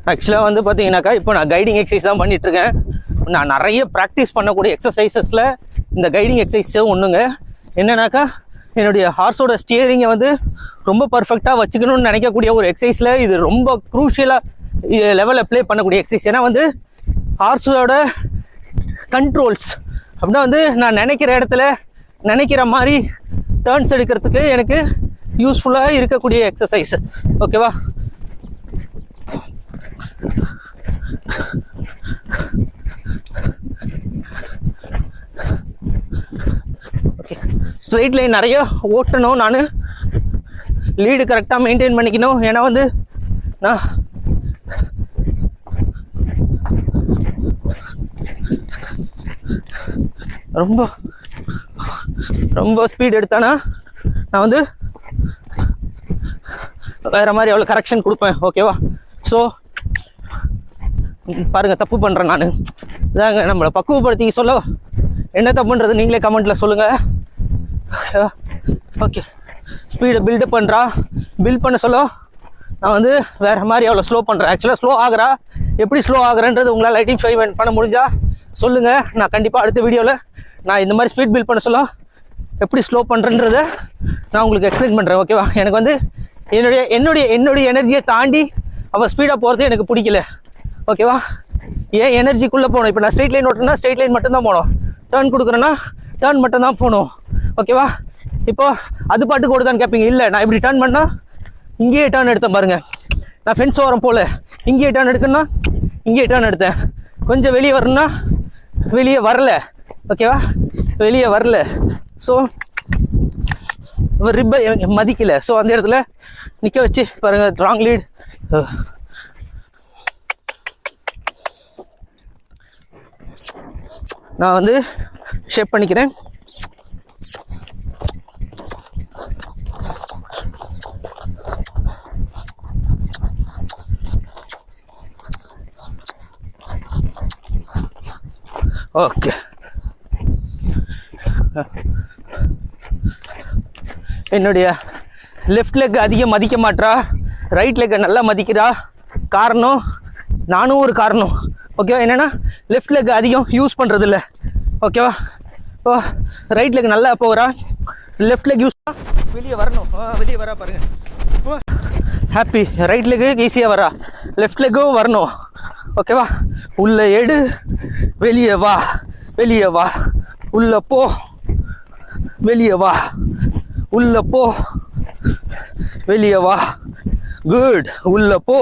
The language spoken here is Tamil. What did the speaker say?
ஆக்சுவலாக வந்து பார்த்தீங்கன்னாக்கா இப்போ நான் கைடிங் எக்ஸசைஸ் தான் பண்ணிகிட்ருக்கேன். நான் நிறைய ப்ராக்டிஸ் பண்ணக்கூடிய எக்ஸசைசஸில் இந்த கைடிங் எக்ஸசைஸும் ஒன்றுங்க. என்னன்னாக்கா என்னுடைய ஹார்ஸோட ஸ்டியரிங்கை வந்து ரொம்ப பர்ஃபெக்டாக வச்சுக்கணும்னு நினைக்கக்கூடிய ஒரு எக்ஸசைஸில் இது ரொம்ப க்ரூஷியலாக லெவலில் ப்ளே பண்ணக்கூடிய எக்ஸசைஸ். ஏன்னா வந்து ஹார்ஸோட கண்ட்ரோல்ஸ் அப்படின்னா வந்து நான் நினைக்கிற இடத்துல நினைக்கிற மாதிரி டர்ன்ஸ் எடுக்கிறதுக்கு எனக்கு யூஸ்ஃபுல்லாக இருக்கக்கூடிய எக்ஸசைஸ். ஓகேவா? ஓகே, ஸ்ட்ரெயிட் லைன் நிறைய ஓட்டணும், நான் லீடு கரெக்டாக மெயின்டைன் பண்ணிக்கணும். ஏன்னா வந்து நான் ரொம்ப ரொம்ப ஸ்பீட் எடுத்தானா நான் வந்து வேறு மாதிரி அவ்வளோ கரெக்ஷன் கொடுப்பேன். ஓகேவா? ஸோ பாருங்கள், தப்பு பண்ணுறேன் நான். இதாங்க நம்மளை பக்குவப்படுத்தி சொல்ல என்ன தப்புன்றது நீங்களே கமெண்ட்டில் சொல்லுங்கள். ஓகேவா? ஓகே, ஸ்பீடை பில்டப் பில்ட் பண்ண சொல்ல நான் வந்து வேறு மாதிரி அவ்வளோ ஸ்லோ பண்ணுறேன். ஆக்சுவலாக ஸ்லோ ஆகிறா, எப்படி ஸ்லோ ஆகிறேன்றது உங்களால் ஐடென்டிஃபை பண்ண முடிஞ்சால் சொல்லுங்கள். நான் கண்டிப்பாக அடுத்த வீடியோவில் நான் இந்த மாதிரி ஸ்பீட் பில்ட் பண்ண சொல்ல எப்படி ஸ்லோ பண்ணுறேன்றதை நான் உங்களுக்கு எக்ஸ்பிளைன் பண்ணுறேன். ஓகேவா? எனக்கு வந்து என்னுடைய எனர்ஜியை தாண்டி அவள் ஸ்பீடாக போகிறது எனக்கு பிடிக்கல. ஓகேவா? ஏன் எனர்ஜிக்குள்ளே போகணும். இப்போ நான் ஸ்ட்ரெயிட் லைன் ஓட்டுறேன்னா ஸ்ட்ரெயிட் லைன் மட்டும்தான் போகணும். டர்ன் கொடுக்குறேன்னா டர்ன் மட்டும்தான் போகணும். ஓகேவா? இப்போது அது பாட்டுக்கு ஓடுதான்னு கேட்பீங்க. இல்லை, நான் இப்படி டர்ன் பண்ணால் இங்கேயே டர்ன் எடுத்தேன் பாருங்கள். நான் ஃபென்ஸ் ஓரம் போல் இங்கேயே டர்ன் எடுக்கணும்னா இங்கேயே டர்ன் எடுத்தேன். கொஞ்சம் வெளியே வரணும்னா வெளியே வரல. ஓகேவா? வெளியே வரல. ஸோ ரிப்பை மதிக்கலை. ஸோ அந்த இடத்துல நிற்க வச்சு பாருங்கள், ராங் லீட். நான் வந்து ஷேப் பண்ணிக்கிறேன். ஓகே, என்னுடைய லெஃப்ட் லெக் அதிகம் மதிக்க மாட்டா, ரைட் லெக்கை நல்லா மதிக்கிறா. காரணம் நானும் ஒரு காரணம். ஓகேவா? என்னென்னா லெஃப்ட் லெக் அதிகம் யூஸ் பண்ணுறது இல்லை. ஓகேவா? இப்போ ரைட் லெக் நல்லா போகிறா, லெஃப்ட் லெக் யூஸ் வெளியே வரணும். வெளியே வரா பாருங்கள். இப்போ ஹாப்பி. ரைட் லெக்கு ஈஸியாக வரா, லெஃப்ட் லெக்கும் வரணும். ஓகேவா? உள்ளே எடு, வெளியே வா, வெளியே வா, உள்ளே போ, வெளியே வா, உள்ளே போ, வெளியே வா. குட். உள்ளே போ,